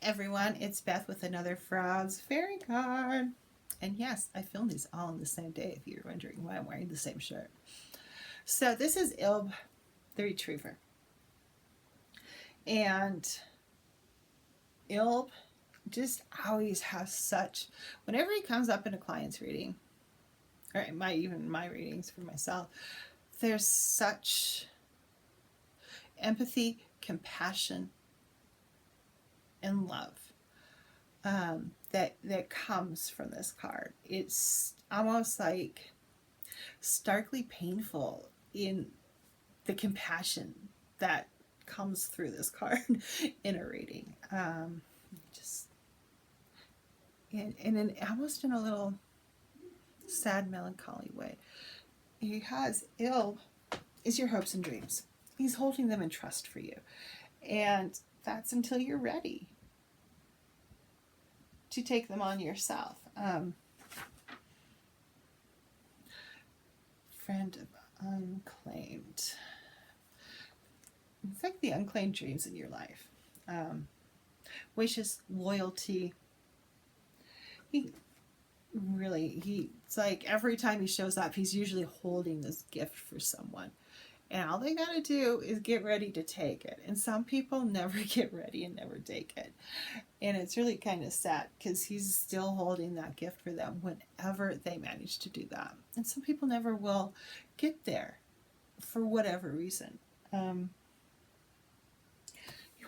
everyone, it's Beth with another Frauds Fairy card. And yes, I filmed these all on the same day if you're wondering why I'm wearing the same shirt. So this is Ilbe the Retriever. And Ilbe just always has such, whenever he comes up in a client's reading, or even my readings for myself, there's such empathy, compassion, and love that comes from this card. It's almost like starkly painful in the compassion that comes through this card in a reading. Just in almost in a little sad, melancholy way. Because Ilbe is your hopes and dreams. He's holding them in trust for you. And that's until you're ready to take them on yourself. Friend of unclaimed. It's like the unclaimed dreams in your life. Wishes, loyalty. It's like every time he shows up, he's usually holding this gift for someone. And all they got to do is get ready to take it. And some people never get ready and never take it. And it's really kind of sad because he's still holding that gift for them whenever they manage to do that. And some people never will get there for whatever reason. He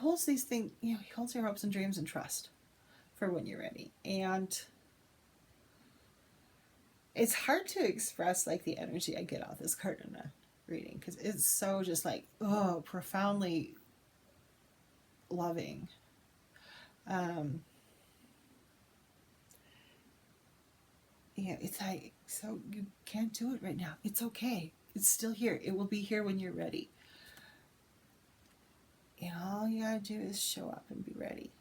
holds these things, he holds your hopes and dreams and trust for when you're ready. And it's hard to express like the energy I get off this card in a reading because it's so just like, oh, profoundly loving. It's like, so you can't do it right now. It's okay. It's still here. It will be here when you're ready. And all you gotta do is show up and be ready.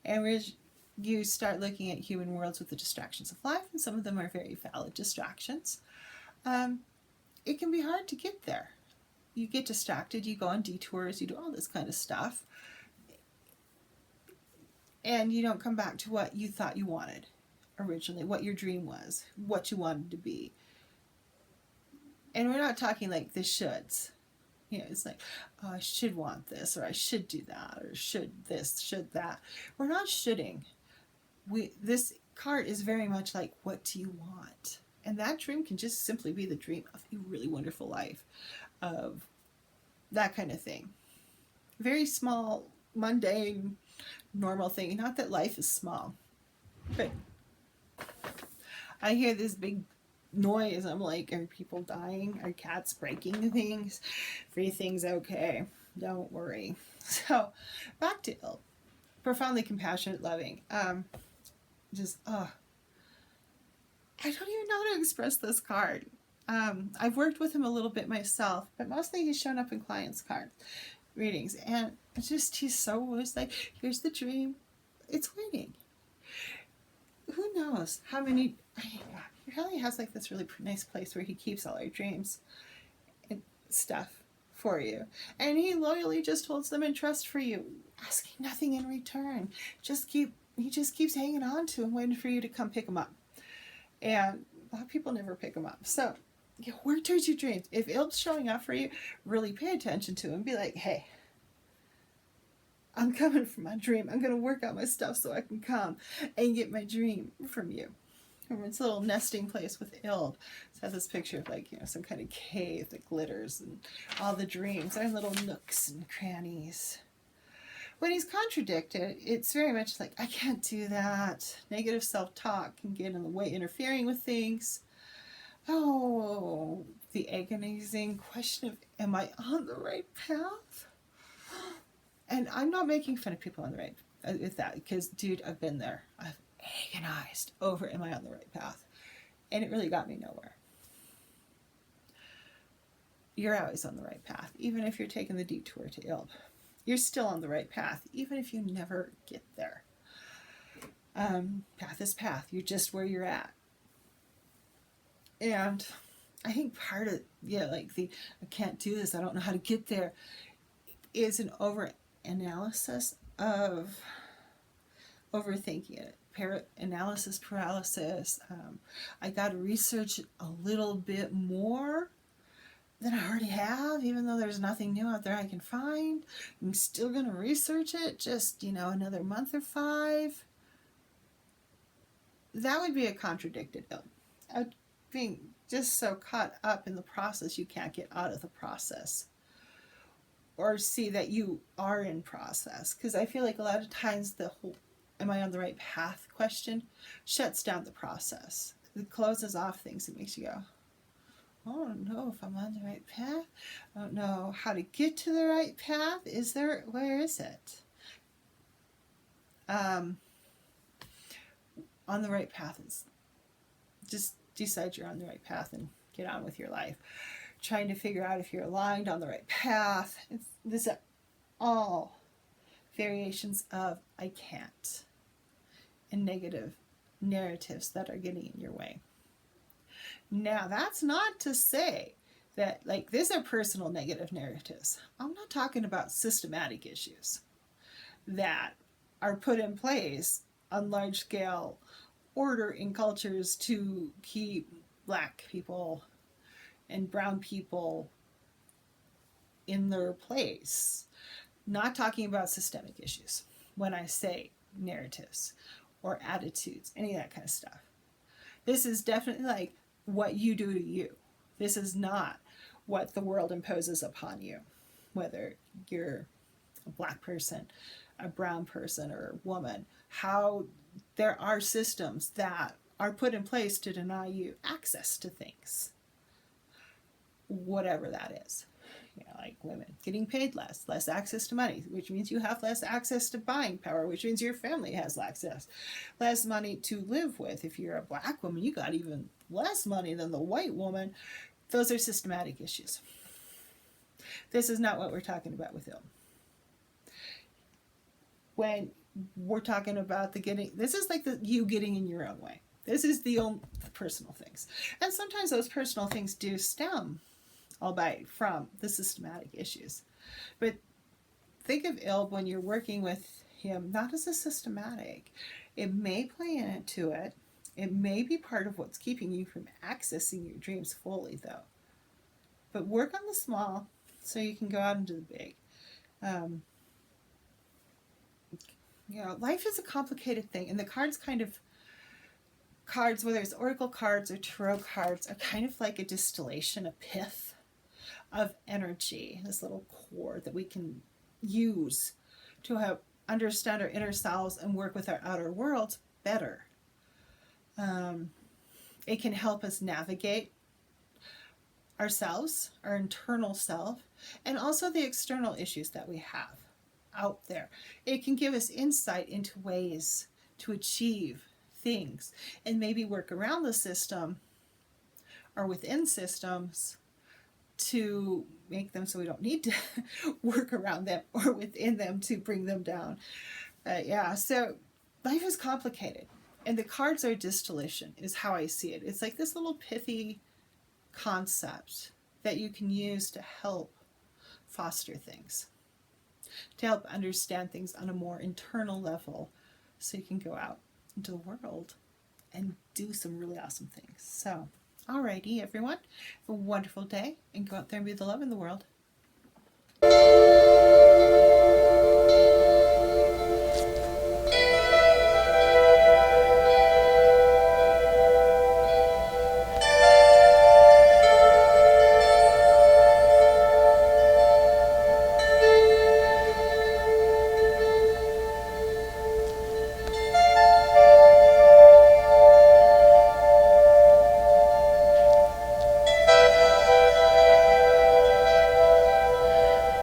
And you start looking at human worlds with the distractions of life, and some of them are very valid distractions. It can be hard to get there. You get distracted, you go on detours, you do all this kind of stuff, and you don't come back to what you thought you wanted originally, what your dream was, what you wanted to be. And we're not talking like the shoulds. It's like, oh, I should want this, or I should do that, or should this, should that. We're not shoulding. This card is very much like, what do you want? And that dream can just simply be the dream of a really wonderful life, of that kind of thing. Very small, mundane, normal thing. Not that life is small, but I hear this big noise. I'm like, are people dying? Are cats breaking things? Everything's okay. Don't worry. So back to Ilbe. Profoundly compassionate, loving. I don't even know how to express this card. I've worked with him a little bit myself, but mostly he's shown up in clients' card readings. And he's like, here's the dream. It's waiting. Who knows how many... He really has like this really nice place where he keeps all our dreams and stuff for you. And he loyally just holds them in trust for you, asking nothing in return. He just keeps hanging on to them, waiting for you to come pick them up. And a lot of people never pick them up. So work towards your dreams. If Ilbe's showing up for you, really pay attention to him. Be like, hey, I'm coming for my dream. I'm going to work out my stuff so I can come and get my dream from you. From its little nesting place with Ilbe. It has this picture of like, some kind of cave that glitters and all the dreams are in little nooks and crannies. When he's contradicted, it's very much like, I can't do that. Negative self-talk can get in the way, interfering with things. Oh, the agonizing question of, am I on the right path? And I'm not making fun of people on the right with that, because, dude, I've been there. I've agonized over, am I on the right path? And it really got me nowhere. You're always on the right path, even if you're taking the detour to Ilbe. You're still on the right path, even if you never get there. Path is path. You're just where you're at. And I think part of, I can't do this, I don't know how to get there, is an over-analysis of overthinking it. Analysis paralysis. I got to research a little bit more than I already have, even though there's nothing new out there I can find. I'm still going to research it, just, another month or 5. That would be a contradicted ill. Being just so caught up in the process you can't get out of the process. Or see that you are in process. Because I feel like a lot of times the whole am I on the right path question shuts down the process. It closes off things. It makes you go, I don't know if I'm on the right path. I don't know how to get to the right path. Where is it? On the right path is just decide you're on the right path and get on with your life. Trying to figure out if you're aligned on the right path. These are all variations of I can't and negative narratives that are getting in your way. Now, that's not to say that, these are personal negative narratives. I'm not talking about systematic issues that are put in place on large scale order in cultures to keep Black people and brown people in their place. Not talking about systemic issues when I say narratives or attitudes, any of that kind of stuff. This is definitely what you do to you. This is not what the world imposes upon you, whether you're a Black person, a brown person, or a woman. How there are systems that are put in place to deny you access to things, whatever that is. Like women getting paid less access to money, which means you have less access to buying power, which means your family has less money to live with. If you're a Black woman, you got even less money than the white woman. Those are systematic issues. This is not what we're talking about with ill. When we're talking about this is like you getting in your own way. This is the personal things. And sometimes those personal things do stem albeit from the systematic issues. But think of Ilbe when you're working with him, not as a systematic. It may play into it. It may be part of what's keeping you from accessing your dreams fully, though. But work on the small so you can go out into the big. Life is a complicated thing, and the cards whether it's oracle cards or tarot cards, are kind of like a distillation, a pith of energy, this little core that we can use to understand our inner selves and work with our outer worlds better. It can help us navigate ourselves, our internal self, and also the external issues that we have out there. It can give us insight into ways to achieve things and maybe work around the system or within systems to make them so we don't need to work around them or within them to bring them down. So life is complicated, and the cards are distillation is how I see it. It's like this little pithy concept that you can use to help foster things, to help understand things on a more internal level, so you can go out into the world and do some really awesome things. So alrighty, everyone, have a wonderful day, and go out there and be the love in the world.